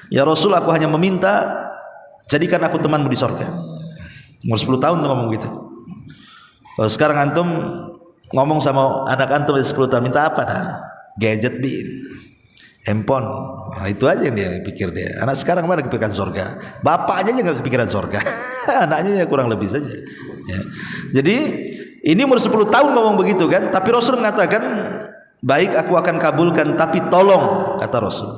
Ya Rasul, aku hanya meminta jadikan aku temanmu di surga. Umur 10 tahun tuh ngomong gitu. Kalau sekarang antum ngomong sama anak antum 10 tahun, minta apa dah? Gadget bi, handphone. Nah, itu aja yang dia pikir dia. Anak sekarang mana kepikiran surga? Bapaknya aja nggak kepikiran surga. Anaknya ya kurang lebih saja. Ya. Jadi ini umur 10 tahun ngomong begitu kan. Tapi Rasul mengatakan, baik aku akan kabulkan, tapi tolong, kata Rasul,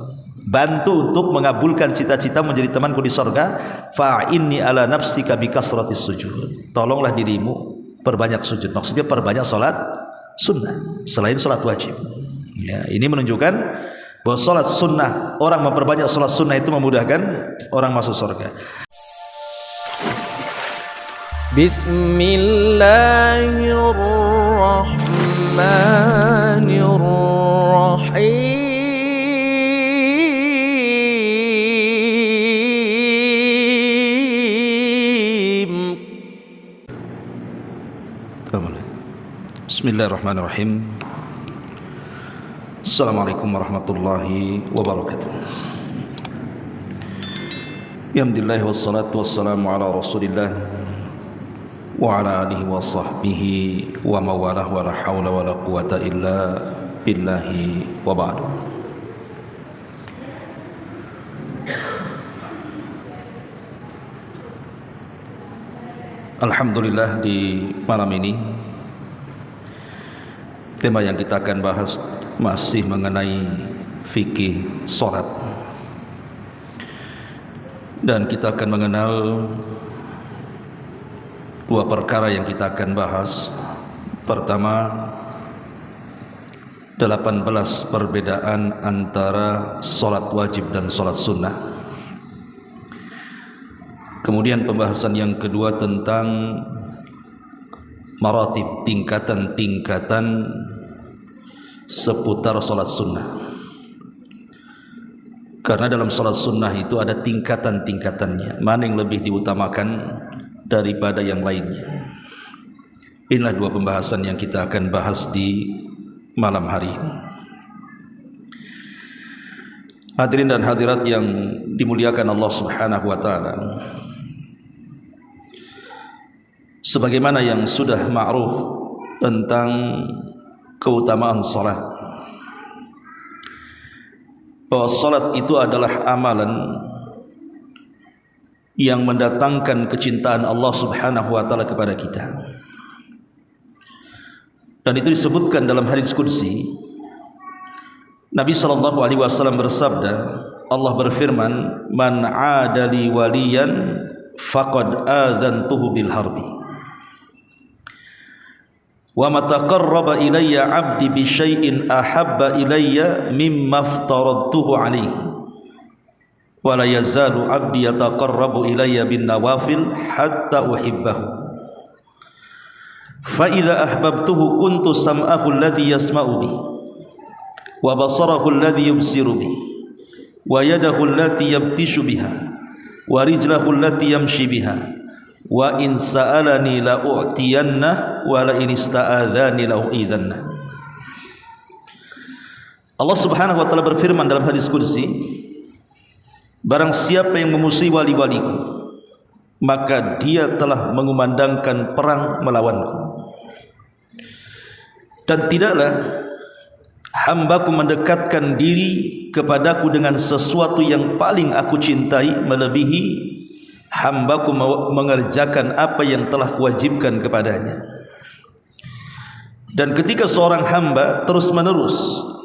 bantu untuk mengabulkan cita-cita menjadi temanku di surga. Fa'inni ala nafsika bikasratis sujud. Tolonglah dirimu perbanyak sujud. Maksudnya perbanyak salat sunnah selain salat wajib. Ya, ini menunjukkan bahwa salat sunnah, orang memperbanyak salat sunnah itu memudahkan orang masuk surga. Bismillahirrahmanirrahim. Assalamualaikum warahmatullahi wabarakatuh. Alhamdulillah wassalatu wassalamu ala Rasulillah wa ala alihi wa sahbihi wa mawalah wa la hawla wa la quwata illa billahi wa ba'du. Alhamdulillah, di malam ini tema yang kita akan bahas masih mengenai fikih salat, dan kita akan mengenal dua perkara yang kita akan bahas. Pertama, 18 perbedaan antara salat wajib dan salat sunnah. Kemudian pembahasan yang kedua tentang maratib, tingkatan-tingkatan seputar salat sunnah. Karena dalam salat sunnah itu ada tingkatan-tingkatannya, mana yang lebih diutamakan daripada yang lainnya. Inilah dua pembahasan yang kita akan bahas di malam hari ini. Hadirin dan hadirat yang dimuliakan Allah Subhanahu wa taala, sebagaimana yang sudah ma'ruf tentang keutamaan salat, bahwa salat itu adalah amalan yang mendatangkan kecintaan Allah Subhanahu wa taala kepada kita. Dan itu disebutkan dalam hadis qudsi. Nabi sallallahu alaihi wasallam bersabda, Allah berfirman, "Man 'adali waliyan faqad adzantuhu bil harbi. Wa ma taqarraba ilayya 'abdi bi syai'in ahabba ilayya mimma aftaradtuhu 'alaihi. Wa la yazalu 'abdi yataqarrabu ilayya bin nawafil hatta uhibbahu. Fa idza ahbabtuhu kuntu sam'ahu alladhi yasma'u bihi wa basarahu alladhi yubsiru bihi wa yadahu allati yabtishu biha wa rijlahu allati yamshi biha. Wa in sa'alani la u'tiyanna wa la in ista'adzani la u'idhanna." Allah Subhanahu wa taala berfirman dalam hadis qudsi, barang siapa yang memusuhi wali-waliku, maka dia telah mengumandangkan perang melawanku. Dan tidaklah hambaku mendekatkan diri kepadaku dengan sesuatu yang paling aku cintai melebihi hambaku mengerjakan apa yang telah kuwajibkan kepadanya. Dan ketika seorang hamba terus menerus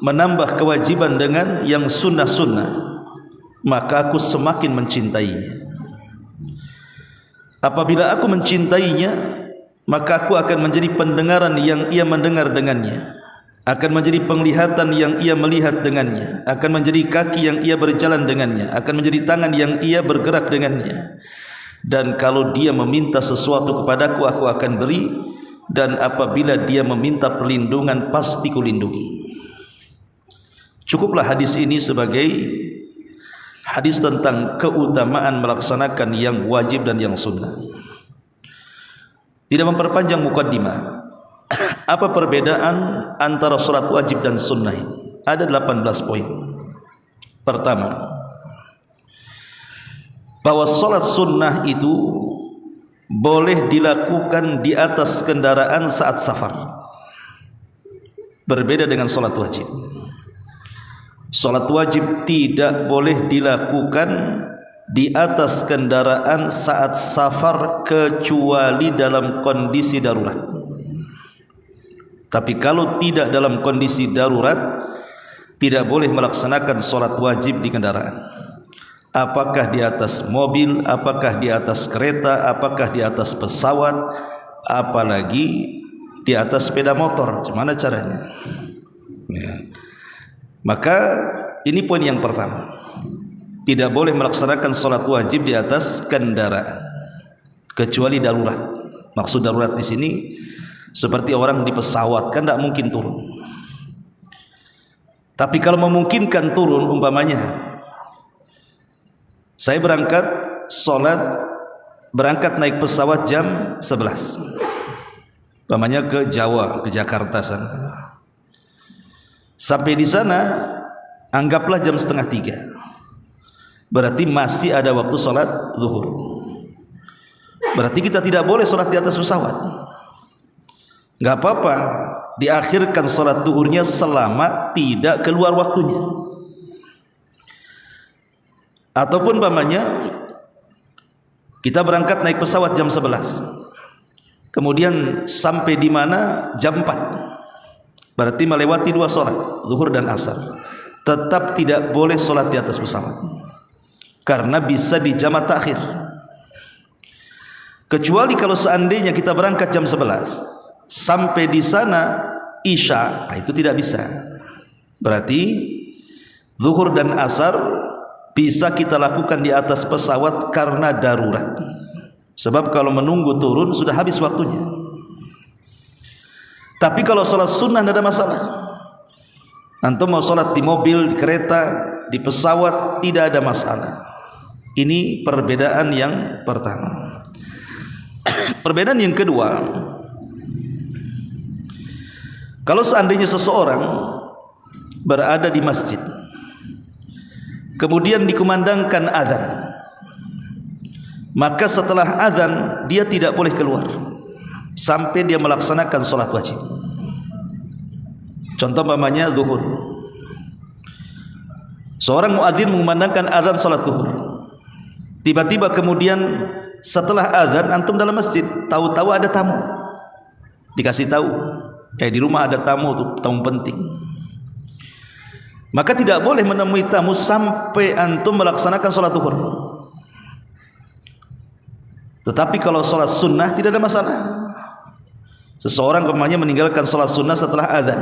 menambah kewajiban dengan yang sunnah-sunnah, maka aku semakin mencintainya. Apabila aku mencintainya, maka aku akan menjadi pendengaran yang ia mendengar dengannya, akan menjadi penglihatan yang ia melihat dengannya, akan menjadi kaki yang ia berjalan dengannya, akan menjadi tangan yang ia bergerak dengannya. Dan kalau dia meminta sesuatu kepadaku, aku akan beri, dan apabila dia meminta perlindungan, pasti kulindungi. Cukuplah hadis ini sebagai hadis tentang keutamaan melaksanakan yang wajib dan yang sunnah. Tidak memperpanjang mukaddimah, apa perbedaan antara salat wajib dan sunnah ini? Ada 18 poin. Pertama, bahwa sholat sunnah itu boleh dilakukan di atas kendaraan saat safar, berbeda dengan sholat wajib. Sholat wajib tidak boleh dilakukan di atas kendaraan saat safar kecuali dalam kondisi darurat. Tapi kalau tidak dalam kondisi darurat, tidak boleh melaksanakan sholat wajib di kendaraan. Apakah di atas mobil, apakah di atas kereta, apakah di atas pesawat, apalagi di atas sepeda motor. Gimana caranya? Ya. Maka ini poin yang pertama. Tidak boleh melaksanakan sholat wajib di atas kendaraan kecuali darurat. Maksud darurat di sini seperti orang di pesawat, kan tidak mungkin turun. Tapi kalau memungkinkan turun, umpamanya saya berangkat naik pesawat jam 11, umpamanya ke Jawa, ke Jakarta sana. Sampai di sana anggaplah jam 2:30. Berarti masih ada waktu sholat zuhur. Berarti kita tidak boleh sholat di atas pesawat. Gak apa-apa diakhirkan sholat zuhurnya selama tidak keluar waktunya. Ataupun umpamanya kita berangkat naik pesawat jam 11, kemudian sampai di mana jam 4, berarti melewati 2 sholat zuhur dan asar. Tetap tidak boleh sholat di atas pesawat karena bisa dijamak takhir. Kecuali kalau seandainya kita berangkat jam 11 sampai di sana isya, itu tidak bisa. Berarti zuhur dan asar bisa kita lakukan di atas pesawat karena darurat. Sebab kalau menunggu turun sudah habis waktunya. Tapi kalau sholat sunnah tidak ada masalah. Antum mau sholat di mobil, di kereta, di pesawat, tidak ada masalah. Ini perbedaan yang pertama. Perbedaan yang kedua, kalau seandainya seseorang berada di masjid, kemudian dikumandangkan azan, maka setelah azan dia tidak boleh keluar sampai dia melaksanakan sholat wajib. Contoh umpamanya zuhur, seorang muadzin mengumandangkan azan sholat zuhur, tiba-tiba kemudian setelah azan antum dalam masjid, tahu-tahu ada tamu, dikasih tahu di rumah ada tamu, tamu penting, maka tidak boleh menemui tamu sampai antum melaksanakan sholat zuhur. Tetapi kalau sholat sunnah tidak ada masalah. Seseorang umpamanya meninggalkan sholat sunnah setelah azan,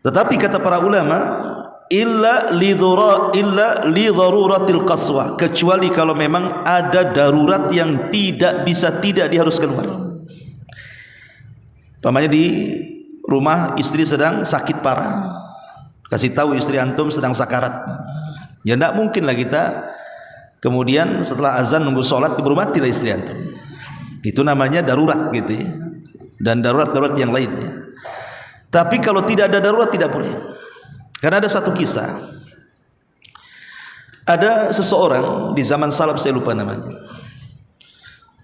tetapi kata para ulama, illa li daruratil qaswa, kecuali kalau memang ada darurat yang tidak dia harus keluar. Umpamanya di rumah istri sedang sakit parah, kasih tahu istri antum sedang sakarat, ya tidak mungkin lah kita kemudian setelah azan nunggu sholat keburu mati lah istri antum. Itu namanya darurat gitu ya. Dan darurat-darurat yang lainnya. Tapi kalau tidak ada darurat tidak boleh. Karena ada satu kisah, ada seseorang di zaman salaf, saya lupa namanya.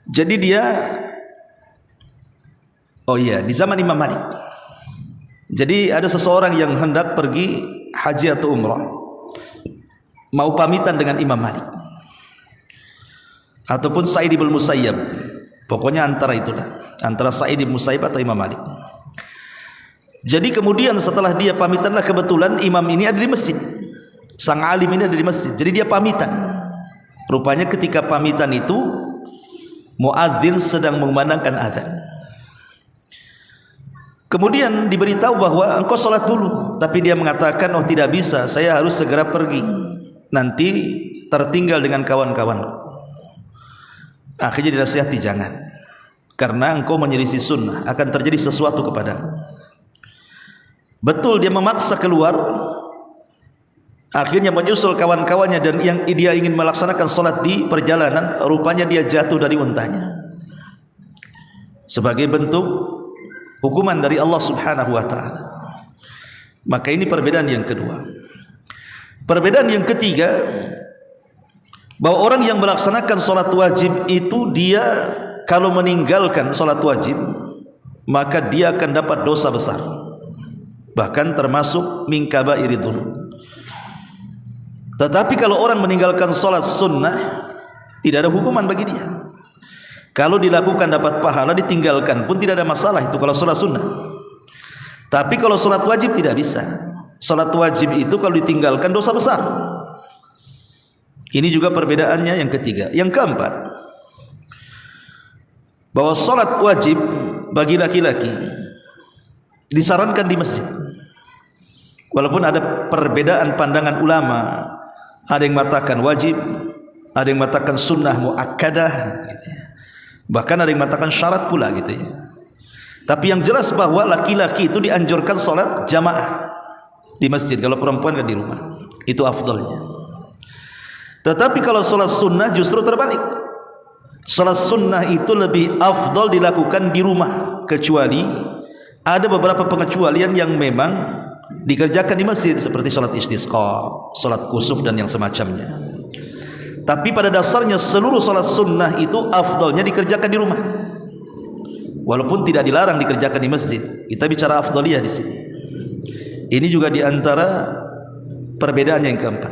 Jadi dia, di zaman Imam Malik. Jadi ada seseorang yang hendak pergi haji atau umrah, mau pamitan dengan Imam Malik ataupun Sa'id bin Musayyab, pokoknya antara itulah, antara Sa'id bin Musayyab atau Imam Malik. Jadi kemudian setelah dia pamitanlah, kebetulan imam ini ada di masjid, sang alim ini ada di masjid, jadi dia pamitan. Rupanya ketika pamitan itu muadzin sedang mengumandangkan azan. Kemudian diberitahu bahwa engkau sholat dulu, tapi dia mengatakan, oh tidak bisa, saya harus segera pergi, nanti tertinggal dengan kawan-kawan. Akhirnya dinasihati, jangan, karena engkau menyelisih sunnah, akan terjadi sesuatu kepadamu. Betul dia memaksa keluar, akhirnya menyusul kawan-kawannya, dan yang dia ingin melaksanakan sholat di perjalanan, rupanya dia jatuh dari untanya sebagai bentuk hukuman dari Allah Subhanahu wa ta'ala. Maka ini perbedaan yang kedua. Perbedaan yang ketiga, bahwa orang yang melaksanakan sholat wajib itu dia kalau meninggalkan sholat wajib maka dia akan dapat dosa besar, bahkan termasuk min kabairi dzunub. Tetapi kalau orang meninggalkan sholat sunnah tidak ada hukuman bagi dia. Kalau dilakukan dapat pahala, ditinggalkan pun tidak ada masalah itu kalau sholat sunnah. Tapi kalau sholat wajib tidak bisa. Sholat wajib itu kalau ditinggalkan dosa besar. Ini juga perbedaannya yang ketiga. Yang keempat, bahwa sholat wajib bagi laki-laki disarankan di masjid. Walaupun ada perbedaan pandangan ulama, ada yang mengatakan wajib, ada yang mengatakan sunnah muakkadah, gitu ya. Bahkan ada yang mengatakan syarat pula gitu ya. Tapi yang jelas bahwa laki-laki itu dianjurkan sholat jamaah di masjid, kalau perempuan kan di rumah. Itu afdalnya. Tetapi kalau sholat sunnah justru terbalik. Sholat sunnah itu lebih afdal dilakukan di rumah, kecuali ada beberapa pengecualian yang memang dikerjakan di masjid, seperti sholat istisqa, sholat kusuf dan yang semacamnya. Tapi pada dasarnya seluruh sholat sunnah itu afdalnya dikerjakan di rumah, walaupun tidak dilarang dikerjakan di masjid. Kita bicara afdaliyah di sini. Ini juga diantara perbedaan yang keempat.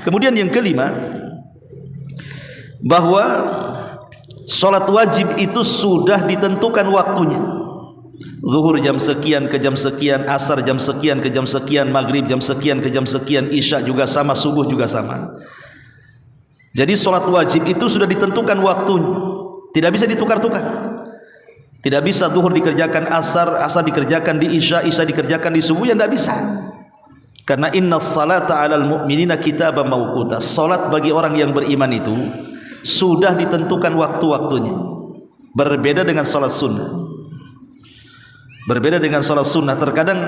Kemudian yang kelima, bahwa sholat wajib itu sudah ditentukan waktunya. Zuhur jam sekian ke jam sekian, asar jam sekian ke jam sekian, maghrib jam sekian ke jam sekian, isya juga sama, subuh juga sama. Jadi sholat wajib itu sudah ditentukan waktunya, tidak bisa ditukar-tukar. Tidak bisa zuhur dikerjakan asar, asar dikerjakan di isya, isya dikerjakan di subuh, ya tidak bisa. Karena innas salata 'alal mu'minina kitaban mawquta. Salat bagi orang yang beriman itu sudah ditentukan waktu-waktunya. Berbeda dengan salat sunnah. Berbeda dengan salat sunnah. Terkadang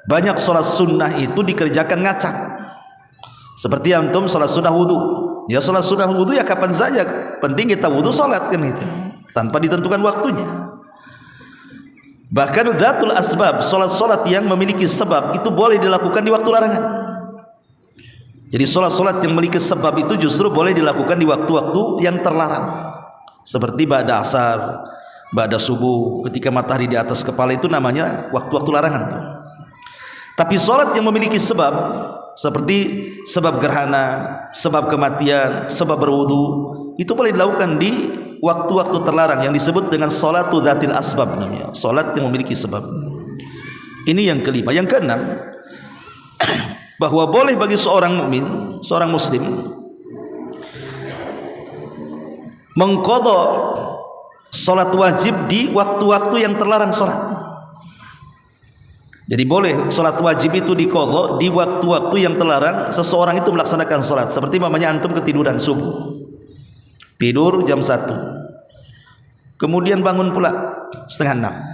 banyak salat sunnah itu dikerjakan ngacak. Seperti antum salat sunnah wudu. Ya salat sunnah wudu ya kapan saja, penting kita wudu salat kan gitu. Tanpa ditentukan waktunya. Bahkan dzatul asbab, salat-salat yang memiliki sebab itu boleh dilakukan di waktu larangan. Jadi salat-salat yang memiliki sebab itu justru boleh dilakukan di waktu-waktu yang terlarang. Seperti ba'da asar, ba'da subuh, ketika matahari di atas kepala, itu namanya waktu-waktu larangan tuh. Tapi salat yang memiliki sebab, seperti sebab gerhana, sebab kematian, sebab berwudu, itu boleh dilakukan di waktu-waktu terlarang yang disebut dengan salatu dzatil asbab namanya, salat yang memiliki sebab. Ini yang kelima. Yang keenam, bahwa boleh bagi seorang mukmin, seorang muslim mengqadha salat wajib di waktu-waktu yang terlarang salat. Jadi boleh salat wajib itu diqadha di waktu-waktu yang terlarang seseorang itu melaksanakan salat. Seperti mamanya antum ketiduran subuh, tidur jam 1, kemudian bangun pula setengah 6.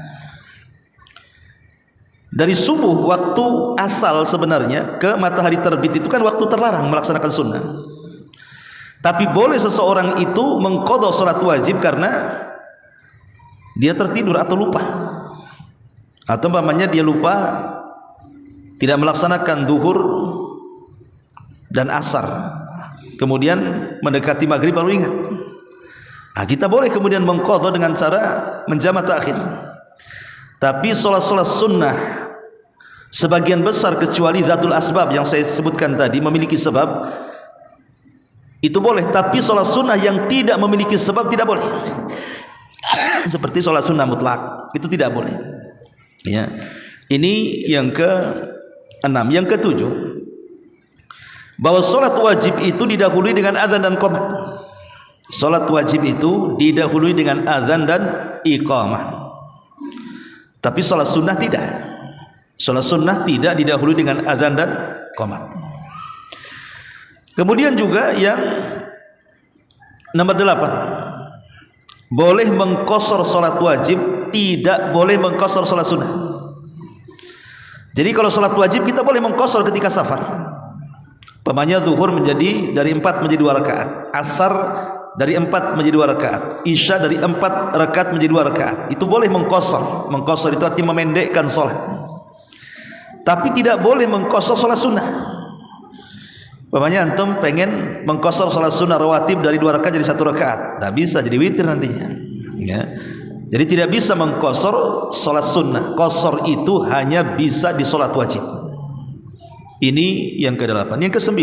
Dari subuh, waktu asal sebenarnya, ke matahari terbit itu kan waktu terlarang melaksanakan sunnah. Tapi boleh seseorang itu mengqadha salat wajib karena dia tertidur atau lupa, atau umpamanya dia lupa tidak melaksanakan zuhur dan asar, kemudian mendekati maghrib baru ingat. Nah, kita boleh kemudian mengqadha dengan cara menjamak takhir. Tapi salat-salat sunnah sebagian besar, kecuali dzatul asbab yang saya sebutkan tadi, memiliki sebab, itu boleh. Tapi salat sunnah yang tidak memiliki sebab tidak boleh. Seperti salat sunnah mutlak, itu tidak boleh. Ya. Ini yang ke-6. Yang ke-7, bahwa salat wajib itu didahului dengan azan dan qomat. Salat wajib itu didahului dengan azan dan iqamah. Tapi salat sunnah tidak. Salat sunnah tidak didahului dengan azan dan qomat. Kemudian juga yang nomor 8, boleh mengqashar salat wajib, tidak boleh mengqashar salat sunnah. Jadi kalau salat wajib kita boleh mengqashar ketika safar. Umpamanya zuhur menjadi dari 4 menjadi 2 rakaat, asar dari 4 menjadi 2 rakaat, isya dari 4 rakaat menjadi 2 rakaat. Itu boleh mengqashar. Mengqashar itu artinya memendekkan salat. Tapi tidak boleh mengqashar salat sunnah. Umpamanya antum pengen mengqashar salat sunnah rawatib dari 2 rakaat jadi 1 rakaat, tak bisa, jadi witir nantinya. Ya. Jadi tidak bisa mengqashar salat sunnah. Qashar itu hanya bisa di salat wajib. Ini yang ke-8. Yang ke-9,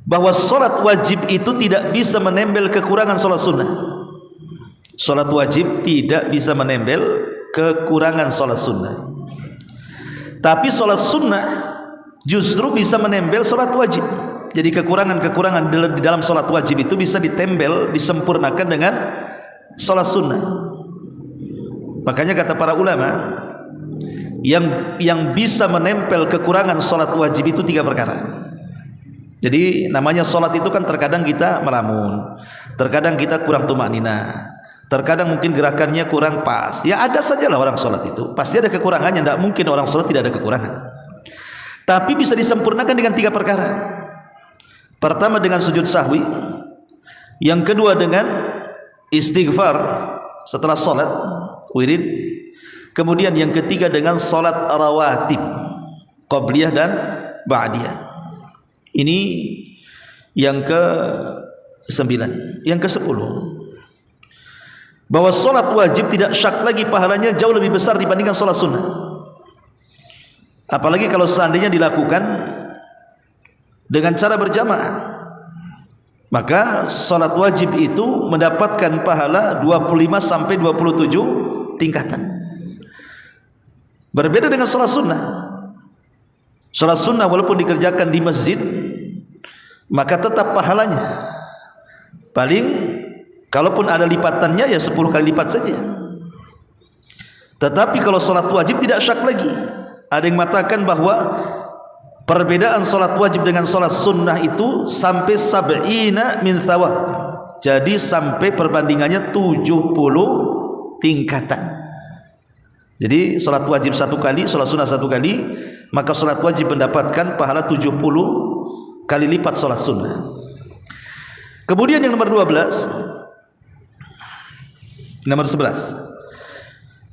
bahwa salat wajib itu tidak bisa menempel kekurangan salat sunnah. Salat wajib tidak bisa menempel kekurangan salat sunnah. Tapi salat sunnah justru bisa menempel salat wajib. Jadi kekurangan-kekurangan di dalam salat wajib itu bisa ditempel, disempurnakan dengan salat sunnah. Makanya kata para ulama, yang bisa menempel kekurangan salat wajib itu 3 perkara. Jadi namanya salat itu kan terkadang kita melamun, terkadang kita kurang tumakninah, terkadang mungkin gerakannya kurang pas. Ya ada sajalah orang salat itu, pasti ada kekurangannya. Tidak mungkin orang salat tidak ada kekurangan. Tapi bisa disempurnakan dengan 3 perkara. Pertama dengan sujud sahwi, yang kedua dengan istighfar setelah salat wirid, kemudian yang ketiga dengan salat rawatib, qabliyah dan ba'diyah. Ini yang ke-9. Yang ke-10, bahwa salat wajib tidak syak lagi pahalanya jauh lebih besar dibandingkan salat sunnah. Apalagi kalau seandainya dilakukan dengan cara berjamaah, maka salat wajib itu mendapatkan pahala 25 sampai 27 tingkatan. Berbeda dengan salat sunnah. Salat sunnah walaupun dikerjakan di masjid, maka tetap pahalanya paling, kalaupun ada lipatannya ya 10 kali lipat saja. Tetapi kalau salat wajib tidak syak lagi. Ada yang mengatakan bahwa perbedaan salat wajib dengan salat sunnah itu sampai sab'ina min thawab. Jadi sampai perbandingannya 70 tingkatan. Jadi salat wajib 1 kali, salat sunnah 1 kali, maka salat wajib mendapatkan pahala 70 kali lipat salat sunnah. Kemudian yang nomor 11, nomor 11.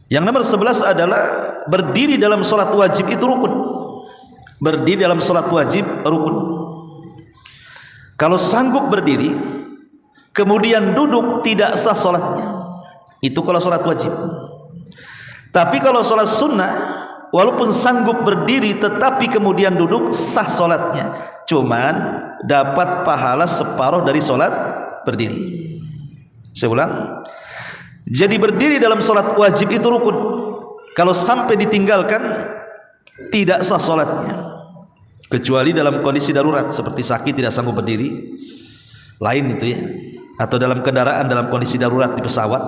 Yang nomor 11 adalah berdiri dalam salat wajib itu rukun. Berdiri dalam salat wajib rukun. Kalau sanggup berdiri kemudian duduk tidak sah salatnya. Itu kalau salat wajib. Tapi kalau salat sunnah walaupun sanggup berdiri tetapi kemudian duduk sah salatnya. Cuman dapat pahala separuh dari salat berdiri. Saya ulang. Jadi berdiri dalam salat wajib itu rukun. Kalau sampai ditinggalkan tidak sah salatnya. Kecuali dalam kondisi darurat seperti sakit tidak sanggup berdiri, lain itu ya. Atau dalam kendaraan dalam kondisi darurat di pesawat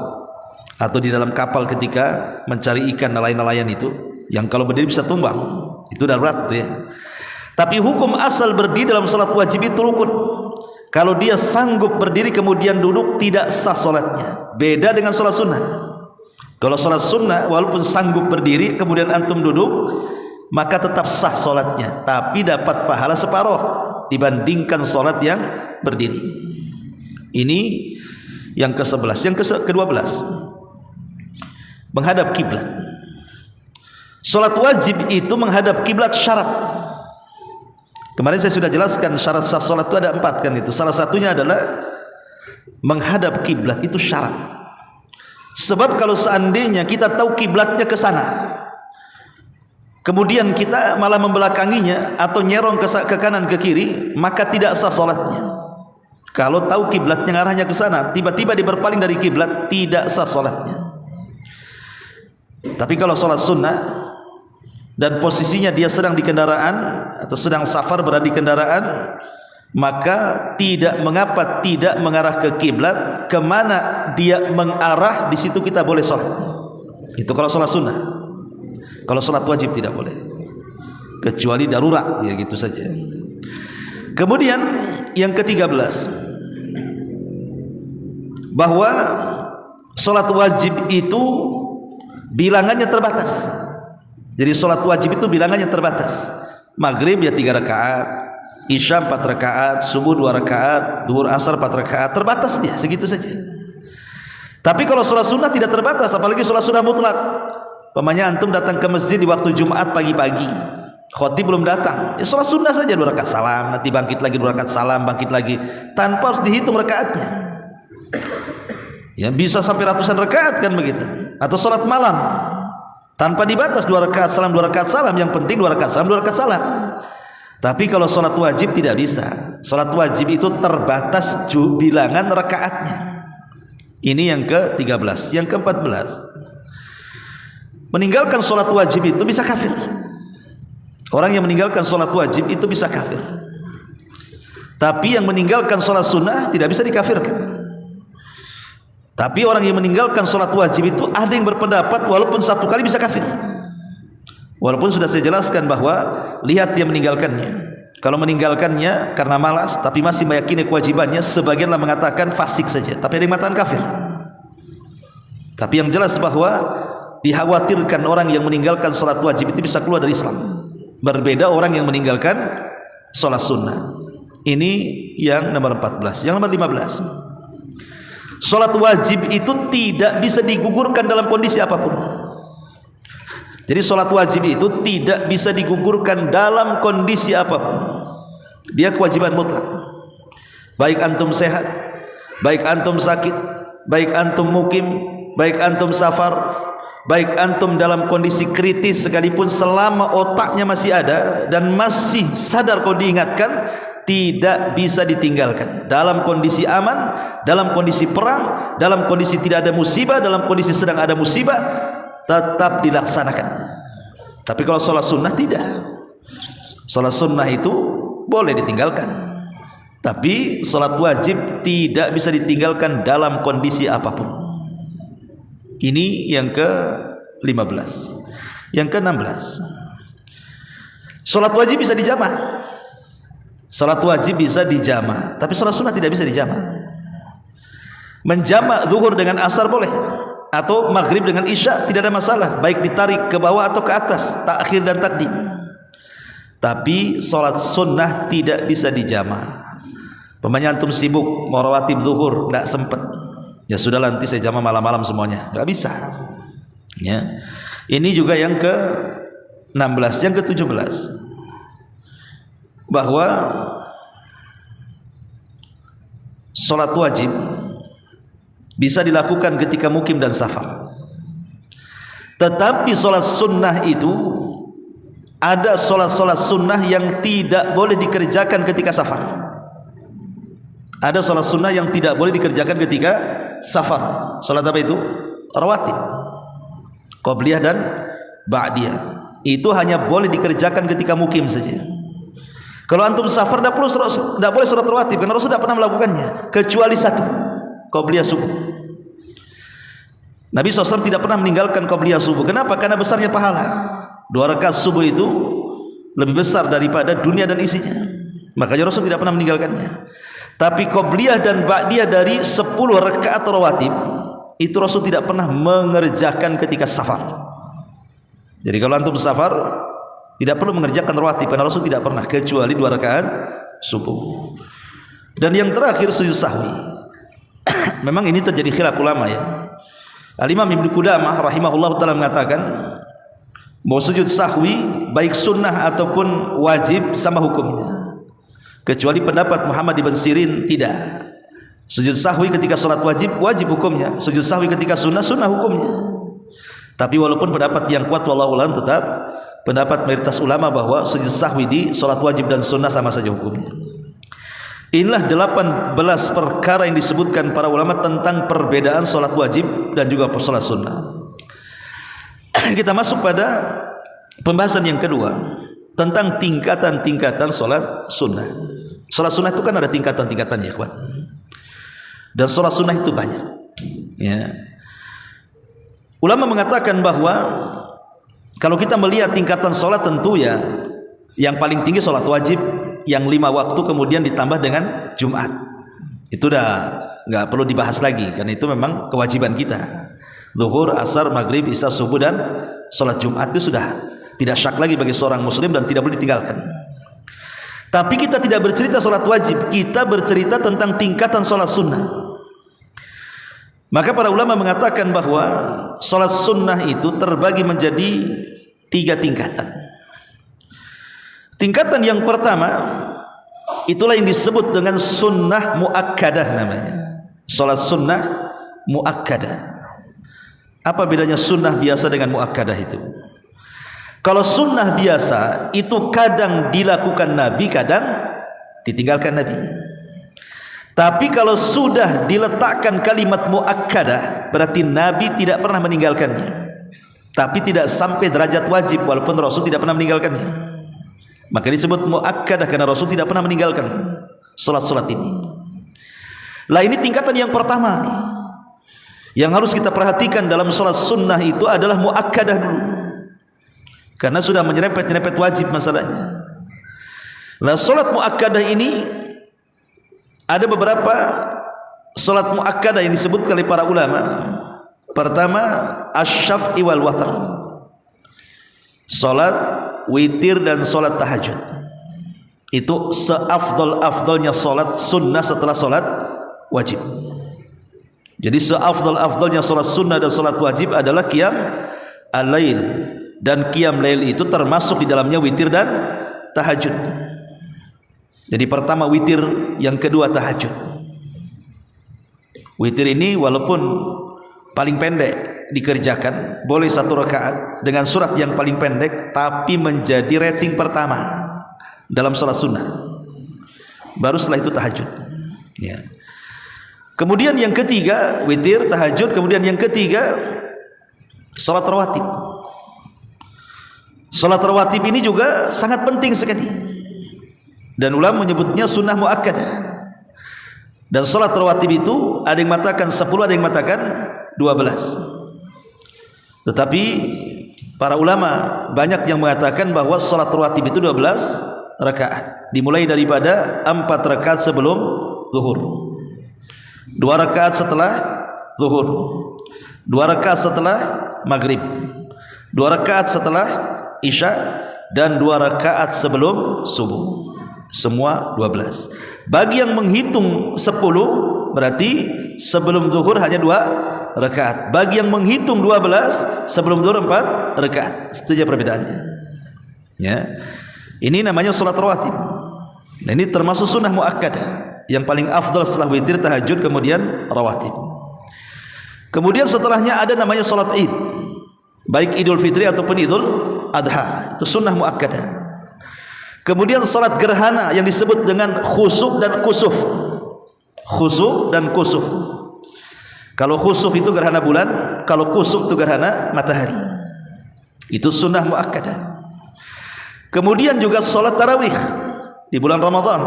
atau di dalam kapal ketika mencari ikan nelayan-nelayan itu, yang kalau berdiri bisa tumbang, itu darurat itu ya. Tapi hukum asal berdiri dalam salat wajib itu rukun. Kalau dia sanggup berdiri kemudian duduk tidak sah salatnya. Beda dengan salat sunnah. Kalau salat sunnah walaupun sanggup berdiri kemudian antum duduk, maka tetap sah salatnya, tapi dapat pahala separuh dibandingkan salat yang berdiri. Ini yang ke-11. Yang ke-12, menghadap kiblat. Salat wajib itu menghadap kiblat syarat. Kemarin saya sudah jelaskan syarat sah salat itu ada 4 kan itu. Salah satunya adalah menghadap kiblat, itu syarat. Sebab kalau seandainya kita tahu kiblatnya ke sana, kemudian kita malah membelakanginya atau nyerong ke kanan ke kiri, maka tidak sah salatnya. Kalau tahu kiblatnya ngarahnya ke sana, tiba-tiba dia berpaling dari kiblat, tidak sah salatnya. Tapi kalau salat sunnah dan posisinya dia sedang di kendaraan atau sedang safar berada di kendaraan, maka tidak mengapa tidak mengarah ke kiblat, kemana dia mengarah di situ kita boleh sholat. Itu kalau sholat sunnah. Kalau sholat wajib tidak boleh, kecuali darurat ya gitu saja. Kemudian yang ke-13, bahwa sholat wajib itu bilangannya terbatas. Jadi sholat wajib itu bilangannya terbatas. Maghrib ya 3 rakaat, Isya 4 rakaat, subuh 2 rakaat, duhur asar 4 rakaat, terbatas dia segitu saja. Tapi kalau sholat sunnah tidak terbatas, apalagi sholat sunnah mutlak. Pemanya antum datang ke masjid di waktu Jumat pagi-pagi, khotib belum datang, ya sholat sunnah saja 2 rakaat salam, nanti bangkit lagi 2 rakaat salam, bangkit lagi, tanpa harus dihitung rakaatnya. Ya bisa sampai ratusan rakaat kan begitu. Atau sholat malam tanpa dibatas 2 rakaat salam, 2 rakaat salam, yang penting 2 rakaat salam, 2 rakaat salam. Tapi kalau sholat wajib tidak bisa. Sholat wajib itu terbatas bilangan rakaatnya. Ini yang ke-13. Yang ke-14, meninggalkan sholat wajib itu bisa kafir. Orang yang meninggalkan sholat wajib itu bisa kafir. Tapi yang meninggalkan sholat sunnah tidak bisa dikafirkan. Tapi orang yang meninggalkan sholat wajib itu ada yang berpendapat walaupun 1 kali bisa kafir. Walaupun sudah saya jelaskan bahwa lihat dia meninggalkannya. Kalau meninggalkannya karena malas tapi masih meyakini kewajibannya, sebagianlah mengatakan fasik saja, tapi ada yang mengatakan kafir. Tapi yang jelas bahwa dikhawatirkan orang yang meninggalkan sholat wajib itu bisa keluar dari Islam. Berbeda orang yang meninggalkan sholat sunnah. Ini yang nomor 14. Yang nomor 15, sholat wajib itu tidak bisa digugurkan dalam kondisi apapun. Jadi sholat wajib itu tidak bisa digugurkan dalam kondisi apapun. Dia kewajiban mutlak. Baik antum sehat, baik antum sakit, baik antum mukim, baik antum safar, baik antum dalam kondisi kritis sekalipun, selama otaknya masih ada dan masih sadar kalau diingatkan, tidak bisa ditinggalkan. Dalam kondisi aman, dalam kondisi perang, dalam kondisi tidak ada musibah, dalam kondisi sedang ada musibah, tetap dilaksanakan. Tapi kalau sholat sunnah tidak. Sholat sunnah itu boleh ditinggalkan, tapi sholat wajib tidak bisa ditinggalkan dalam kondisi apapun. Ini yang ke-15. Yang ke-16, sholat wajib bisa dijamak. Salat wajib bisa dijamak, tapi salat sunnah tidak bisa dijamak. Menjamak zuhur dengan asar boleh, atau maghrib dengan isya tidak ada masalah, baik ditarik ke bawah atau ke atas, takhir dan takdim. Tapi salat sunnah tidak bisa dijamak. Pemanya antum sibuk mau rawatib zuhur, nggak sempet, ya sudah nanti saya jamak malam-malam semuanya, nggak bisa. Ya, ini juga yang ke-16. Yang ke-17, bahwa sholat wajib bisa dilakukan ketika mukim dan safar. Tetapi sholat sunnah itu, ada sholat-sholat sunnah yang tidak boleh dikerjakan ketika safar. Ada sholat sunnah yang tidak boleh dikerjakan ketika safar. Sholat apa itu? Rawatib, qobliyah dan ba'diyah. Itu hanya boleh dikerjakan ketika mukim saja. Kalau antum safar tidak boleh sholat rawatib, karena Rasul tidak pernah melakukannya kecuali 1, qobliyah subuh. Nabi SAW tidak pernah meninggalkan qobliyah subuh. Kenapa? Karena besarnya pahala. 2 rakaat subuh itu lebih besar daripada dunia dan isinya, makanya Rasul tidak pernah meninggalkannya. Tapi qobliyah dan ba'diyah dari 10 rakaat rawatib itu Rasul tidak pernah mengerjakan ketika safar. Jadi kalau antum safar tidak perlu mengerjakan rawatib, karena Rasul tidak pernah, kecuali 2 rakaat subuh. Dan yang terakhir sujud sahwi. Memang ini terjadi khilaf ulama ya. Al-Imam Ibnu Qudamah rahimahullah ta'ala mengatakan bahwa sujud sahwi baik sunnah ataupun wajib sama hukumnya, kecuali pendapat Muhammad ibn Sirin tidak. Sujud sahwi ketika sholat wajib, wajib hukumnya. Sujud sahwi ketika sunnah, sunnah hukumnya. Tapi walaupun pendapat yang kuat wallahu a'lam, tetap pendapat mayoritas ulama bahwa sujud sahwi di sholat wajib dan sunnah sama saja hukumnya. Inilah 18 perkara yang disebutkan para ulama tentang perbedaan sholat wajib dan juga sholat sunnah. Kita masuk pada pembahasan yang kedua, tentang tingkatan-tingkatan sholat sunnah. Sholat sunnah itu kan ada tingkatan-tingkatan ya kawan, dan sholat sunnah itu banyak ya. Ulama mengatakan bahwa kalau kita melihat tingkatan sholat, tentu ya yang paling tinggi sholat wajib yang 5 waktu, kemudian ditambah dengan Jumat. Itu udah nggak perlu dibahas lagi, karena itu memang kewajiban kita. Zuhur, asar, maghrib, isya, subuh, dan sholat Jumat itu sudah tidak syak lagi bagi seorang muslim dan tidak boleh ditinggalkan. Tapi kita tidak bercerita sholat wajib, kita bercerita tentang tingkatan sholat sunnah. Maka para ulama mengatakan bahwa sholat sunnah itu terbagi menjadi 3 tingkatan. Tingkatan yang pertama itulah yang disebut dengan sunnah muakkadah namanya. Salat sunnah muakkadah. Apa bedanya sunnah biasa dengan muakkadah itu? Kalau sunnah biasa itu kadang dilakukan Nabi, kadang ditinggalkan Nabi. Tapi kalau sudah diletakkan kalimat muakkadah, berarti Nabi tidak pernah meninggalkannya, tapi tidak sampai derajat wajib, walaupun Rasul tidak pernah meninggalkannya. Maka disebut muakkadah karena Rasul tidak pernah meninggalkan salat-salat ini. Lah ini tingkatan yang pertama nih, yang harus kita perhatikan dalam salat sunnah itu adalah muakkadah dulu, karena sudah menyerempet-nyerempet wajib masalahnya. Nah, salat muakkadah ini ada beberapa salat muakkadah yang disebutkan oleh para ulama. Pertama, asy-syaf'i wal watar, salat witir dan salat tahajud. Itu seafdal-afdalnya salat sunnah setelah salat wajib. Jadi seafdal-afdalnya salat sunnah dan salat wajib adalah qiyam al-lail, dan qiyam lail itu termasuk di dalamnya witir dan tahajud. Jadi pertama witir, yang kedua tahajud. Witir ini walaupun paling pendek dikerjakan, boleh 1 rakaat dengan surat yang paling pendek, tapi menjadi rating pertama dalam salat sunnah. Baru setelah itu tahajud. Ya. Kemudian yang ketiga witir, tahajud. Kemudian yang ketiga salat rawatib. Salat rawatib ini juga sangat penting sekali, dan ulama menyebutnya sunnah muakkadah. Dan salat rawatib itu ada yang mengatakan 10, ada yang mengatakan 12. Tetapi para ulama banyak yang mengatakan bahwa salat rawatib itu 12 rakaat, dimulai daripada 4 rakaat sebelum zuhur, 2 rakaat setelah zuhur, 2 rakaat setelah maghrib, 2 rakaat setelah isya, dan 2 rakaat sebelum subuh. Semua 12. Bagi yang menghitung 10, berarti sebelum zuhur hanya 2 rakaat. Bagi yang menghitung 12, sebelum zuhur 4 rakaat. Itu saja perbedaannya. Ya. Ini namanya salat rawatib. Nah, ini termasuk sunnah muakkadah, yang paling afdal setelah witir, tahajud, kemudian rawatib. Kemudian setelahnya ada namanya salat Id, baik Idul Fitri ataupun Idul Adha. Itu sunnah muakkadah. Kemudian salat gerhana yang disebut dengan khusuf dan kusuf. Khusuf dan kusuf. Kalau khusuf itu gerhana bulan, kalau kusuf itu gerhana matahari. Itu sunnah muakkadah. Kemudian juga salat tarawih di bulan Ramadan,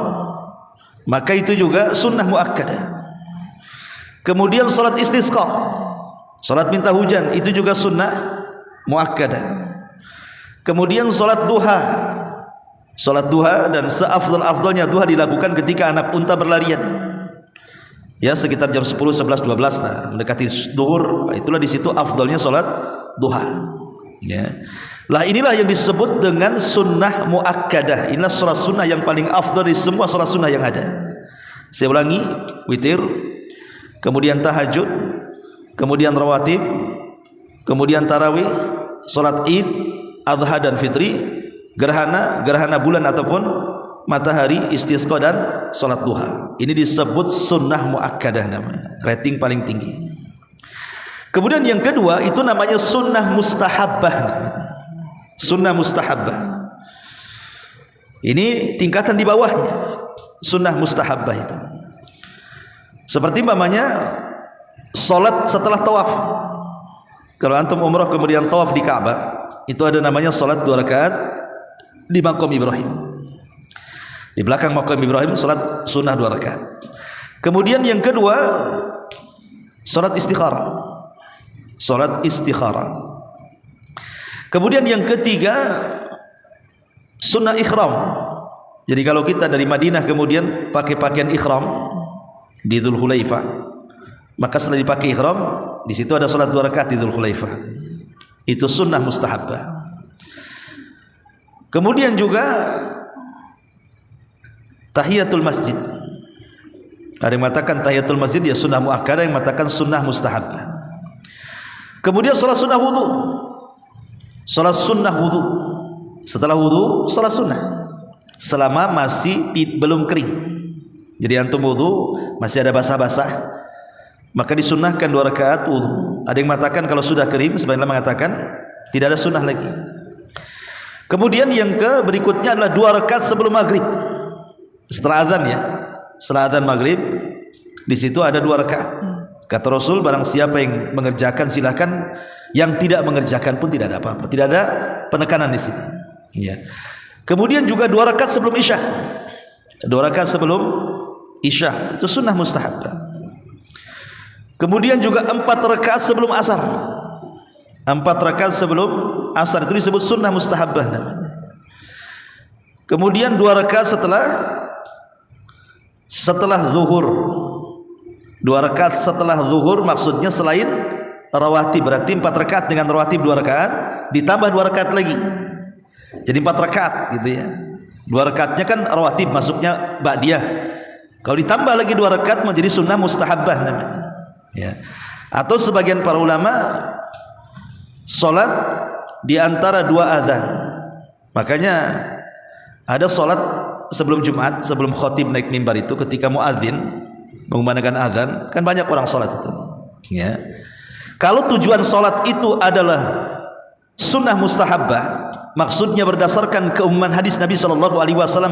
maka itu juga sunnah muakkadah. Kemudian salat istisqa, salat minta hujan, itu juga sunnah muakkadah. Kemudian salat duha, salat duha, dan seafdal-afdalnya duha dilakukan ketika anak unta berlarian, ya sekitar jam 10, 11, 12 lah, mendekati zuhur. Itulah di situ afdalnya salat duha. Ya. Lah inilah yang disebut dengan sunnah muakkadah. Inilah salat sunnah yang paling afdal di semua salat sunnah yang ada. Saya ulangi, witir, kemudian tahajud, kemudian rawatib, kemudian tarawih, salat Id, Adha dan Fitri, gerhana bulan ataupun matahari, istisqa, dan salat duha. Ini disebut sunnah muakkadah namanya, rating paling tinggi. Kemudian yang kedua itu namanya sunnah mustahabbah namanya. Sunnah mustahabbah ini tingkatan di bawahnya sunnah mustahabbah itu. Seperti umpamanya salat setelah tawaf. Kalau antum umrah kemudian tawaf di Ka'bah, itu ada namanya salat 2 rakaat di maqam Ibrahim. Di belakang maqam Ibrahim salat sunnah 2 rakaat. Kemudian yang kedua salat istikharah. Salat istikharah. Kemudian yang ketiga sunnah ikhram. Jadi kalau kita dari Madinah kemudian pakai pakaian ikhram di Dzul Hulaifah, maka setelah dipakai ikhram, di situ ada salat 2 rakaat di Dzul Hulaifah. Itu sunnah mustahabbah. Kemudian juga tahiyatul masjid. Ada yang mengatakan tahiyatul masjid ya sunnah muakkadah, yang mengatakan sunnah mustahabbah. Kemudian salat sunnah wudu. Salat sunnah wudu. Setelah wudu salat sunnah. selama masih belum kering. Jadi antum wudu masih ada basah-basah, maka disunnahkan 2 rakaat wudu. Ada yang mengatakan kalau sudah kering, sebagian mengatakan tidak ada sunnah lagi. Kemudian yang berikutnya adalah 2 rakaat sebelum maghrib. Setelah azan ya, setelah azan maghrib, di situ ada 2 rakaat. Kata Rasul, barang siapa yang mengerjakan silakan, yang tidak mengerjakan pun tidak ada apa-apa, tidak ada penekanan di sini. Ya. Kemudian juga 2 rakaat sebelum isya. 2 rakaat sebelum isya itu sunnah mustahab. Kemudian juga 4 rakaat sebelum asar. 4 rakaat sebelum asar itu disebut sunnah mustahabah namanya. Kemudian 2 rakaat setelah zuhur. 2 rakaat setelah zuhur maksudnya selain rawatib, berarti 4 rakaat dengan rawatib 2 rakaat ditambah 2 rakaat lagi. Jadi 4 rakaat gitu ya. 2 rakaatnya kan rawatib, masuknya ba'diyah. Kalau ditambah lagi 2 rakaat menjadi sunnah mustahabah namanya. Ya. Atau sebagian para ulama salat di antara 2 azan. Makanya ada salat sebelum Jumat, sebelum khatib naik mimbar itu ketika muadzin mengumandangkan azan, kan banyak orang salat itu. Ya. Kalau tujuan salat itu adalah sunnah mustahabah, maksudnya berdasarkan keumuman hadis Nabi SAW,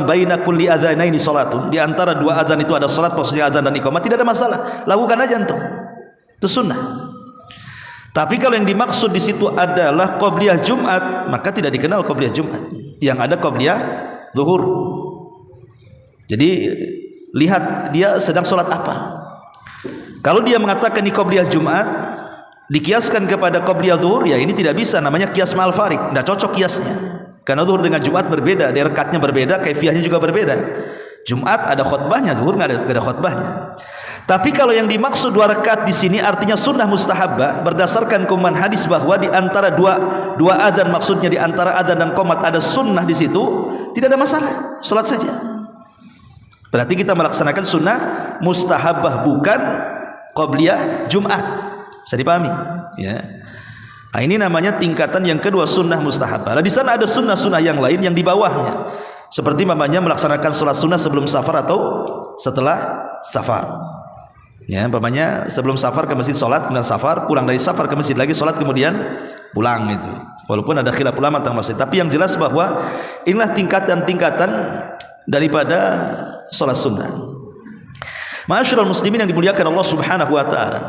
baina kulli adzanaini salatun, di antara 2 adzan itu ada salat, maksudnya adzan dan iqamah, tidak ada masalah, lakukan aja antum, itu sunnah. Tapi kalau yang dimaksud di situ adalah qobliyah Jumat, maka tidak dikenal qobliyah Jumat, yang ada qobliyah zuhur. Jadi lihat dia sedang salat apa. Kalau dia mengatakan ini qobliyah Jumat, dikiaskan kepada qobliyah zuhur, ya ini tidak bisa, namanya kias ma'al farik, tidak cocok kiasnya. Karena zuhur dengan Jumat berbeda, dia rekatnya berbeda, kaifiyahnya juga berbeda. Jumat ada khutbahnya, zuhur nggak ada khutbahnya. Tapi kalau yang dimaksud 2 rakaat di sini artinya sunnah mustahabah berdasarkan keumuman hadis bahwa di antara dua adzan, maksudnya di antara adzan dan qomat ada sunnah di situ, tidak ada masalah, salat saja. Berarti kita melaksanakan sunnah mustahabah, bukan qobliyah Jumat. Bisa dipahami ya. Nah, ini namanya tingkatan yang kedua, sunnah mustahabah. Nah, di sana ada sunnah-sunnah yang lain yang di bawahnya, seperti mamanya melaksanakan sholat sunnah sebelum safar atau setelah safar. Ya, mamanya sebelum safar ke masjid sholat, kemudian safar, pulang dari safar ke masjid lagi sholat, kemudian pulang itu. Walaupun ada khilaf ulama tentang masjid, tapi yang jelas bahwa inilah tingkatan-tingkatan daripada sholat sunnah. Ma'asyiral muslimin yang dimuliakan Allah Subhanahu wa taala.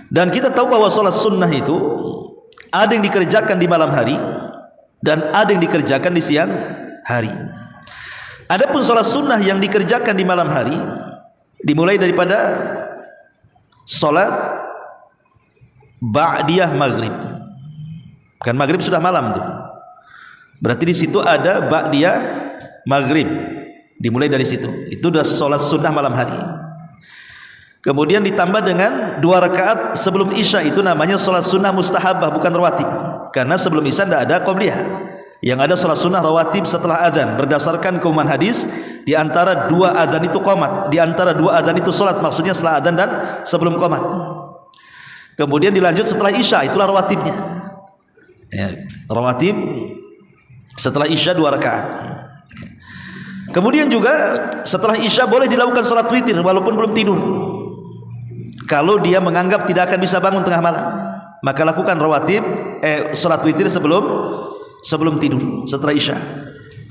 Dan kita tahu bahwa sholat sunnah itu ada yang dikerjakan di malam hari dan ada yang dikerjakan di siang hari. Adapun sholat sunnah yang dikerjakan di malam hari dimulai daripada sholat ba'diyah maghrib. Kan maghrib sudah malam tuh. Berarti di situ ada ba'diyah maghrib. Dimulai dari situ. Itu sudah sholat sunnah malam hari. Kemudian ditambah dengan 2 rakaat sebelum isya, itu namanya sholat sunnah mustahabah, bukan rawatib. Karena sebelum isya tidak ada qobliyah. Yang ada sholat sunnah rawatib setelah adzan, berdasarkan keumuman hadis, di antara 2 adzan itu qomat, di antara 2 adzan itu sholat, maksudnya setelah adzan dan sebelum qomat. Kemudian dilanjut setelah isya, itulah rawatibnya ya, rawatib setelah isya 2 rakaat. Kemudian juga setelah isya boleh dilakukan sholat witir walaupun belum tidur. Kalau dia menganggap tidak akan bisa bangun tengah malam, maka lakukan rawatib sholat witir sebelum tidur setelah isya.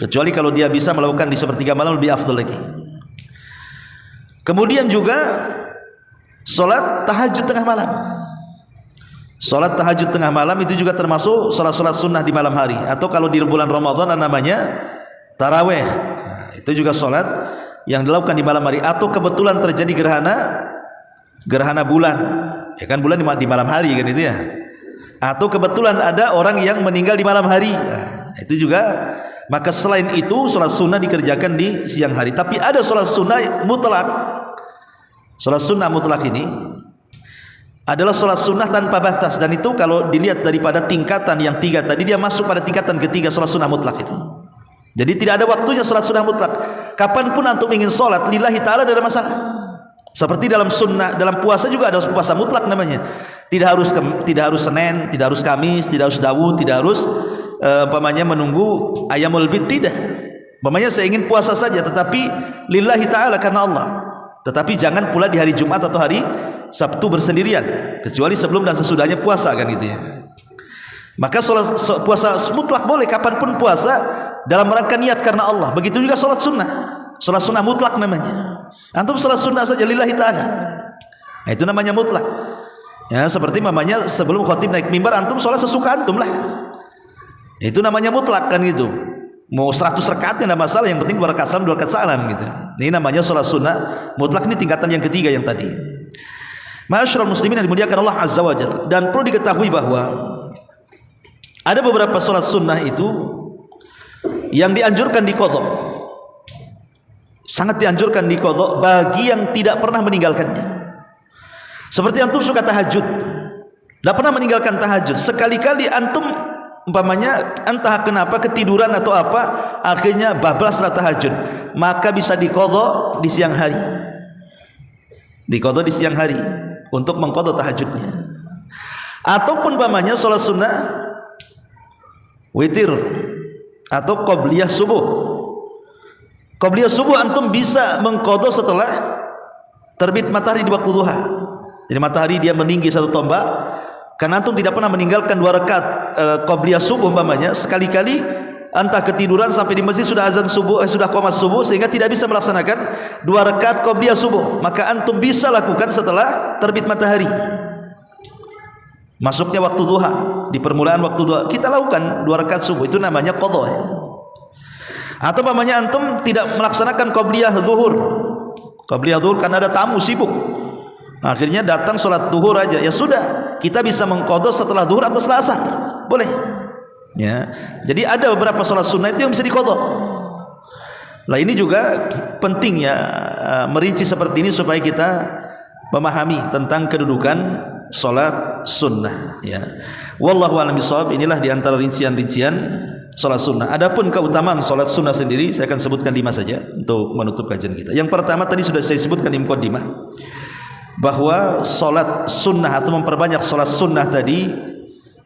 Kecuali kalau dia bisa melakukan di sepertiga malam, lebih afdal lagi. Kemudian juga sholat tahajud tengah malam. Sholat tahajud tengah malam itu juga termasuk sholat-sholat sunnah di malam hari. Atau kalau di bulan Ramadan namanya taraweh. Nah, itu juga sholat yang dilakukan di malam hari. Atau kebetulan terjadi gerhana bulan, ya kan, bulan di malam hari kan itu ya. Atau kebetulan ada orang yang meninggal di malam hari, nah, itu juga. Maka selain itu sholat sunnah dikerjakan di siang hari. Tapi ada sholat sunnah mutlak. Sholat sunnah mutlak ini adalah sholat sunnah tanpa batas, dan itu kalau dilihat daripada tingkatan yang 3 tadi, dia masuk pada tingkatan ketiga sholat sunnah mutlak itu. Jadi tidak ada waktunya sholat sunnah mutlak. Kapanpun antum ingin sholat lillahi ta'ala, tidak ada masalah. Seperti dalam sunnah, dalam puasa juga ada puasa mutlak namanya. Tidak harus Senin, tidak harus Kamis, tidak harus Daud, tidak harus menunggu ayamul bid, tidak. Umpamanya saya ingin puasa saja tetapi lillahi ta'ala, karena Allah. Tetapi jangan pula di hari Jumat atau hari Sabtu bersendirian, kecuali sebelum dan sesudahnya puasa kan gitu ya. Maka puasa mutlak boleh kapanpun puasa dalam rangka niat karena Allah. Begitu juga sholat sunnah. Sholat sunnah mutlak namanya. Antum sholat sunnah saja lillahi ta'ala, nah, itu namanya mutlak. Ya, seperti mamanya sebelum khatib naik mimbar antum sholat sesuka antum lah. Itu namanya mutlak kan gitu. Mau 100 rakaat tidak masalah, yang penting 2 rakaat salam 2 rakaat salam gitu. Ini namanya sholat sunnah mutlak. Ini tingkatan yang ketiga yang tadi. Ma'asyiral muslimin yang dimuliakan Allah Azza wa Jalla. Dan perlu diketahui bahwa ada beberapa sholat sunnah itu yang dianjurkan diqadha, sangat dianjurkan diqadha bagi yang tidak pernah meninggalkannya. Seperti antum suka tahajud, tidak pernah meninggalkan tahajud, sekali-kali antum umpamanya entah kenapa ketiduran atau apa, akhirnya bablas salat tahajud, maka bisa diqadha di siang hari. Diqadha di siang hari untuk mengqadha tahajudnya. Ataupun umpamanya salat sunnah witir atau qabliyah subuh. Qabliyah subuh antum bisa mengqadha setelah terbit matahari di waktu duha. Jadi matahari dia meninggi 1 tombak, karena antum tidak pernah meninggalkan 2 rakaat qabliyah subuh umpamanya, sekali-kali entah ketiduran sampai di masjid sudah azan subuh, sudah qomat subuh, sehingga tidak bisa melaksanakan 2 rakaat qabliyah subuh, maka antum bisa lakukan setelah terbit matahari, masuknya waktu duha, di permulaan waktu duha kita lakukan 2 rakaat subuh, itu namanya qadha ya. Atau umpamanya antum tidak melaksanakan qabliyah zuhur, karena ada tamu sibuk, akhirnya datang sholat duhur aja, ya sudah, kita bisa mengqadha setelah duhur atau setelah asar, boleh ya. Jadi ada beberapa sholat sunnah itu yang bisa diqadha. Lah ini juga penting ya, merinci seperti ini supaya kita memahami tentang kedudukan sholat sunnah ya. Wallahu a'lam bishawab. Inilah diantara rincian-rincian sholat sunnah. Adapun keutamaan sholat sunnah sendiri saya akan sebutkan 5 saja untuk menutup kajian kita. Yang pertama tadi sudah saya sebutkan di muqaddimah, bahwa sholat sunnah atau memperbanyak sholat sunnah tadi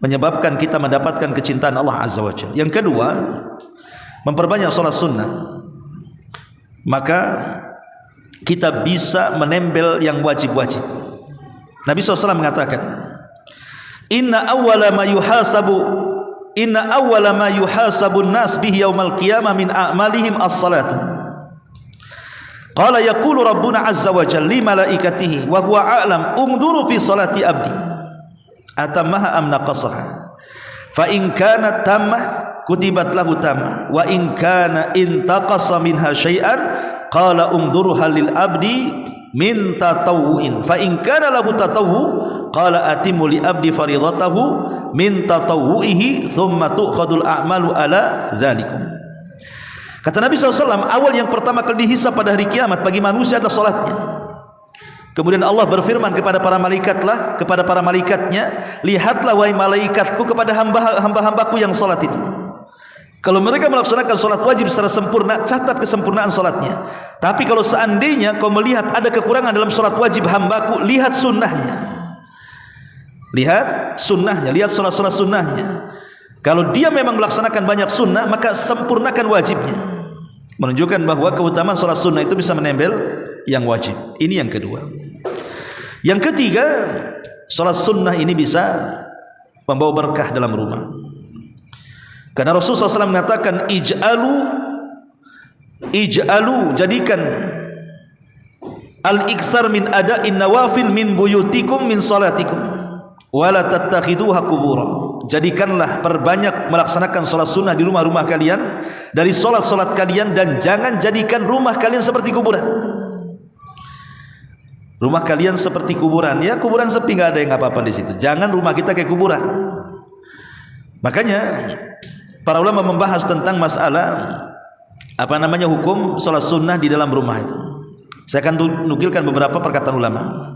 menyebabkan kita mendapatkan kecintaan Allah Azza wa Jalla. Yang kedua, memperbanyak sholat sunnah, maka kita bisa menempel yang wajib-wajib. Nabi SAW mengatakan, Inna awwala ma yuhasabun nas bihi yaumal qiyamah min a'malihim as-salatu. Qala yaqulu rabbuna azza wa jalla li malaikatihi wa huwa a'lam ungduru fi salati abdi atammaha am naqasaha fa in kanat tammah kutibat lahu tammah wa in kana intaqasa minha syai'an qala ungduruha lil abdi min tatawwu'in fa in kana lahu tatawwu qala atimmu li abdi faridatahu min tatawwu'ihi thumma tu'khadul a'malu ala dzalikum. Kata Nabi SAW, awal yang pertama kali dihisab pada hari kiamat bagi manusia adalah salatnya. Kemudian Allah berfirman kepada para malaikatnya, lihatlah wahai malaikatku kepada hamba-hambaku yang salat itu. Kalau mereka melaksanakan salat wajib secara sempurna, catat kesempurnaan salatnya. Tapi kalau seandainya kau melihat ada kekurangan dalam salat wajib hambaku, lihat sunnahnya. Lihat sunnahnya, lihat salat-salat sunnahnya. Kalau dia memang melaksanakan banyak sunnah, maka sempurnakan wajibnya. Menunjukkan bahwa keutamaan salat sunnah itu bisa menempel yang wajib. Ini yang kedua. Yang ketiga, salat sunnah ini bisa membawa berkah dalam rumah. Karena Rasulullah SAW mengatakan, ij'alu, jadikan al-iktsar min ada'in nawafil min buyutikum min salatikum wala tattakhiduha qubura. Jadikanlah perbanyak melaksanakan salat sunnah di rumah-rumah kalian, dari salat-salat kalian, dan jangan jadikan rumah kalian seperti kuburan. Rumah kalian seperti kuburan, ya kuburan sepi, nggak ada yang apa-apa di situ. Jangan rumah kita kayak kuburan. Makanya para ulama membahas tentang masalah hukum salat sunnah di dalam rumah itu. Saya akan nukilkan beberapa perkataan ulama.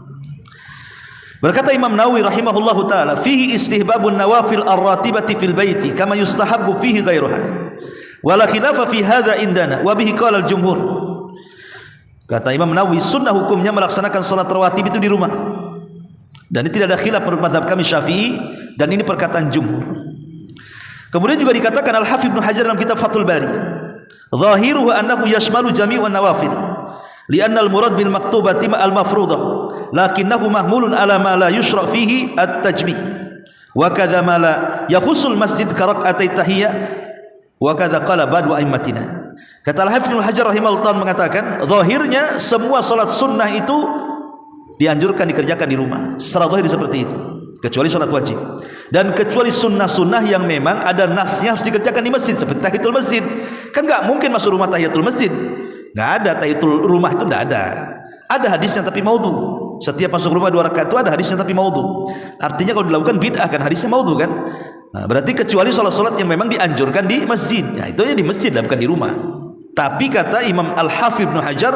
Berkata Imam Nawawi rahimahullahu taala, fihi istihbabun nawafil ar-ratibati fil baiti kama yustahabbu fihi ghairuha. Wala khilafa fi hadza indana wa bihi qala al-jumhur. Kata Imam Nawawi, sunnah hukumnya melaksanakan salat rawatib itu di rumah. Dan ini tidak ada khilaf menurut mazhab kami Syafi'i, dan ini perkataan jumhur. Kemudian juga dikatakan Al-Hafidz Ibnu Hajar dalam kitab Fathul Bari, zahiruhu annahu yashmalu jami'an nawafil li'anna al-murad bil maktubati ma'al mafruḍah lakinnahu mahmulun ala ma la yusra' fihi at-tajmi' wa kadza ma la yakhussul masjid ka rak'atay tahiyyah wa kadza qala ba'du a'immatina. Kata Al-Hafidz Ibnu Hajar rahimahullah mengatakan, zahirnya semua salat sunnah itu dianjurkan dikerjakan di rumah. Secara zahir seperti itu, kecuali salat wajib. Dan kecuali sunnah-sunnah yang memang ada nasnya harus dikerjakan di masjid, seperti tahiyatul masjid. Kan enggak mungkin masuk rumah tahiyatul masjid. Enggak ada tahiyatul rumah itu, enggak ada. Ada hadisnya tapi maudhu. Setiap masuk rumah 2 rakaat itu ada hadisnya tapi maudhu. Artinya kalau dilakukan bid'ah kan hadisnya maudhu kan. Nah, berarti kecuali salat-salat yang memang dianjurkan di masjid. Nah, itu aja di masjid, bukan di rumah. Tapi kata Imam Al-Hafidz Ibnu Hajar,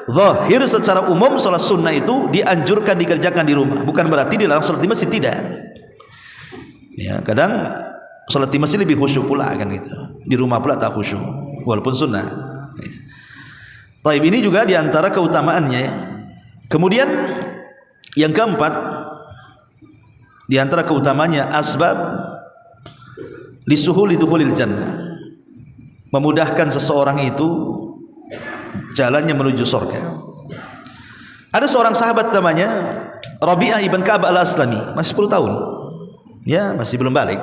zahir secara umum salat sunnah itu dianjurkan dikerjakan di rumah. Bukan berarti dilarang salat di masjid, tidak. Ya, kadang salat di masjid lebih khusyuk pula kan gitu. Di rumah pula tak khusyuk walaupun sunnah. Baik, ini juga diantara keutamaannya ya. Kemudian yang keempat diantara keutamanya asbab lisuhuli dukhulil jannah, memudahkan seseorang itu jalannya menuju surga. Ada seorang sahabat namanya Rabi'ah ibn Ka'ab al-Aslami, masih 10 tahun ya, masih belum balik,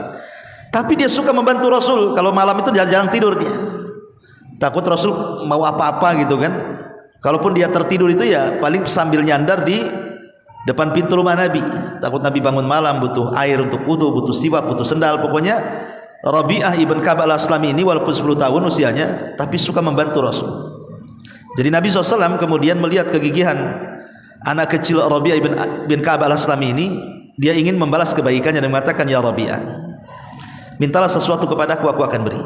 tapi dia suka membantu Rasul. Kalau malam itu jarang tidur dia, takut Rasul mau apa-apa gitu kan. Kalaupun dia tertidur itu ya paling sambil nyandar di depan pintu rumah Nabi, takut Nabi bangun malam butuh air untuk wudu, butuh siwak, butuh sendal. Pokoknya Rabi'ah ibn Ka'ab al-Aslami ini walaupun 10 tahun usianya tapi suka membantu Rasul. Jadi Nabi SAW kemudian melihat kegigihan anak kecil Rabi'ah ibn Ka'ab al-Aslami ini, dia ingin membalas kebaikannya dan mengatakan, ya Rabi'ah, mintalah sesuatu kepadaku, aku akan beri.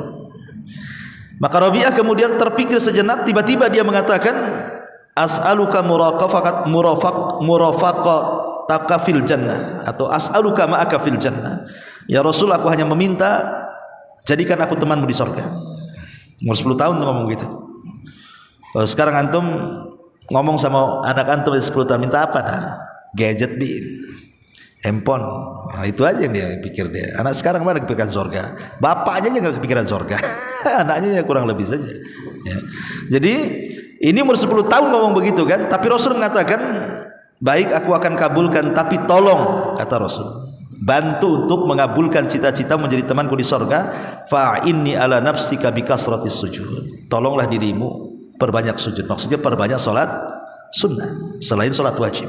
Maka Rabi'ah kemudian terpikir sejenak, tiba-tiba dia mengatakan, as'aluka murafaqataka fil jannah, atau as'aluka ma'aka fil jannah. Ya Rasul, aku hanya meminta jadikan aku temanmu di surga. Umur 10 tahun ngomong gitu. Kalau sekarang antum ngomong sama anak antum 10 tahun, minta apa dah? Gadget di handphone. Nah, itu aja yang dia pikir dia. Anak sekarang mana kepikiran surga? Bapaknya aja nggak kepikiran surga. Anaknya ya kurang lebih saja. Ya. Jadi ini umur 10 tahun ngomong begitu kan. Tapi Rasul mengatakan, baik, aku akan kabulkan, tapi tolong, kata Rasul, bantu untuk mengabulkan cita-cita menjadi temanku di surga. Fa'inni ala nafsika bikasratis sujud. Tolonglah dirimu perbanyak sujud. Maksudnya perbanyak salat sunnah selain salat wajib.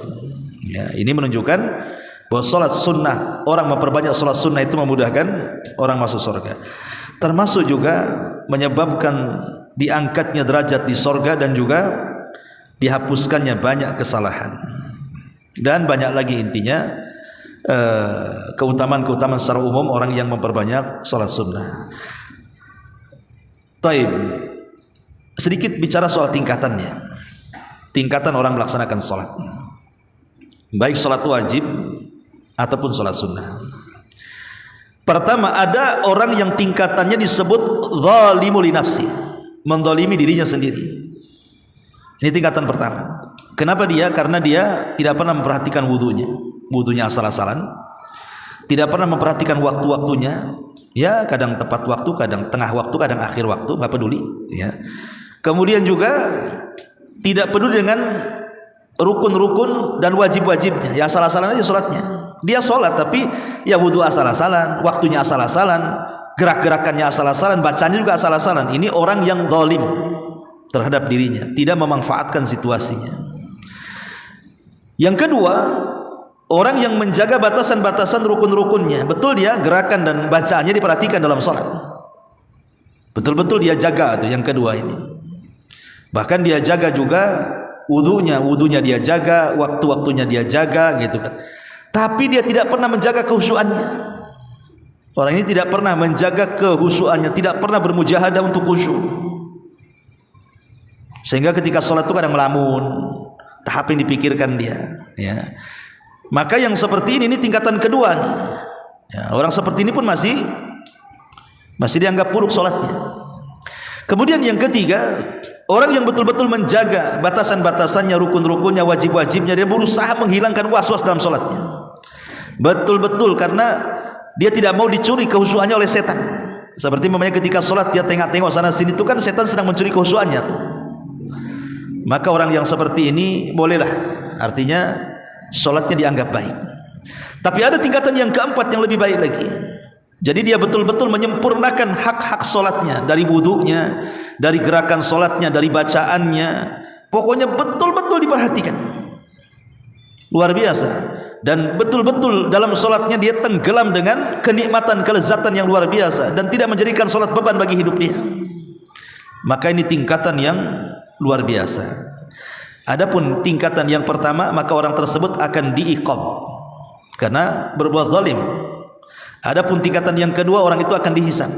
Ya, ini menunjukkan bahwa salat sunnah, orang memperbanyak salat sunnah itu memudahkan orang masuk surga. Termasuk juga menyebabkan diangkatnya derajat di surga dan juga dihapuskannya banyak kesalahan. Dan banyak lagi intinya keutamaan-keutamaan secara umum orang yang memperbanyak salat sunnah. Taib, sedikit bicara soal tingkatannya. Tingkatan orang melaksanakan salat, baik salat wajib ataupun salat sunnah. Pertama, ada orang yang tingkatannya disebut zalimu li nafsi, menzalimi dirinya sendiri. Ini tingkatan pertama. Kenapa dia? Karena dia tidak pernah memperhatikan wudunya asal-asalan, tidak pernah memperhatikan waktu-waktunya. Ya, kadang tepat waktu, kadang tengah waktu, kadang akhir waktu, nggak peduli. Ya. Kemudian juga tidak peduli dengan rukun-rukun dan wajib-wajibnya. Ya asal-asalan aja sholatnya. Dia sholat tapi ya wudu asal-asalan, waktunya asal-asalan, gerak-gerakannya asal-asalan, bacanya juga asal-asalan. Ini orang yang zalim terhadap dirinya, tidak memanfaatkan situasinya. Yang kedua, orang yang menjaga batasan-batasan rukun-rukunnya. Betul, dia gerakan dan bacaannya diperhatikan dalam sholat, betul-betul dia jaga itu. Yang kedua ini, bahkan dia jaga juga wudunya dia jaga, waktu-waktunya dia jaga gitu kan. Tapi dia tidak pernah menjaga khusyuannya. Orang ini tidak pernah menjaga khusyuannya, tidak pernah bermujahadah untuk khusyuk. Sehingga ketika sholat itu kadang melamun, tahap yang dipikirkan dia. Ya. Maka yang seperti ini tingkatan kedua nih. Ya, orang seperti ini pun masih dianggap buruk sholatnya. Kemudian yang ketiga, orang yang betul-betul menjaga batasan-batasannya, rukun-rukunnya, wajib-wajibnya, dia berusaha menghilangkan was-was dalam sholatnya. Betul-betul, karena dia tidak mau dicuri khusyuannya oleh setan. Seperti memangnya ketika sholat dia tengok-tengok sana sini, itu kan setan sedang mencuri kekhusyuannya tuh. Maka orang yang seperti ini bolehlah, artinya sholatnya dianggap baik. Tapi ada tingkatan yang keempat yang lebih baik lagi. Jadi dia betul-betul menyempurnakan hak-hak sholatnya, dari wudunya, dari gerakan sholatnya, dari bacaannya, pokoknya betul-betul diperhatikan, luar biasa. Dan betul-betul dalam sholatnya dia tenggelam dengan kenikmatan, kelezatan yang luar biasa, dan tidak menjadikan sholat beban bagi hidup dia. Maka ini tingkatan yang luar biasa. Adapun tingkatan yang pertama, maka orang tersebut akan diiqab karena berbuat zalim. Adapun tingkatan yang kedua, orang itu akan dihisab.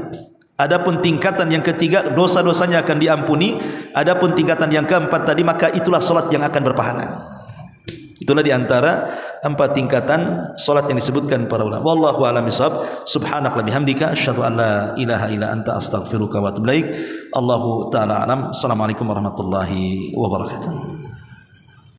Adapun tingkatan yang ketiga, dosa-dosanya akan diampuni. Adapun tingkatan yang keempat tadi, maka itulah solat yang akan berpahala. Itulah diantara 4 tingkatan solat yang disebutkan para ulama. Wallahu a'lam bishawab. Subhanaka bihamdika asyhadu an la ilaha illa anta astaghfiruka wa atubu ilaik. Allahu ta'ala alam. Assalamualaikum warahmatullahi wabarakatuh.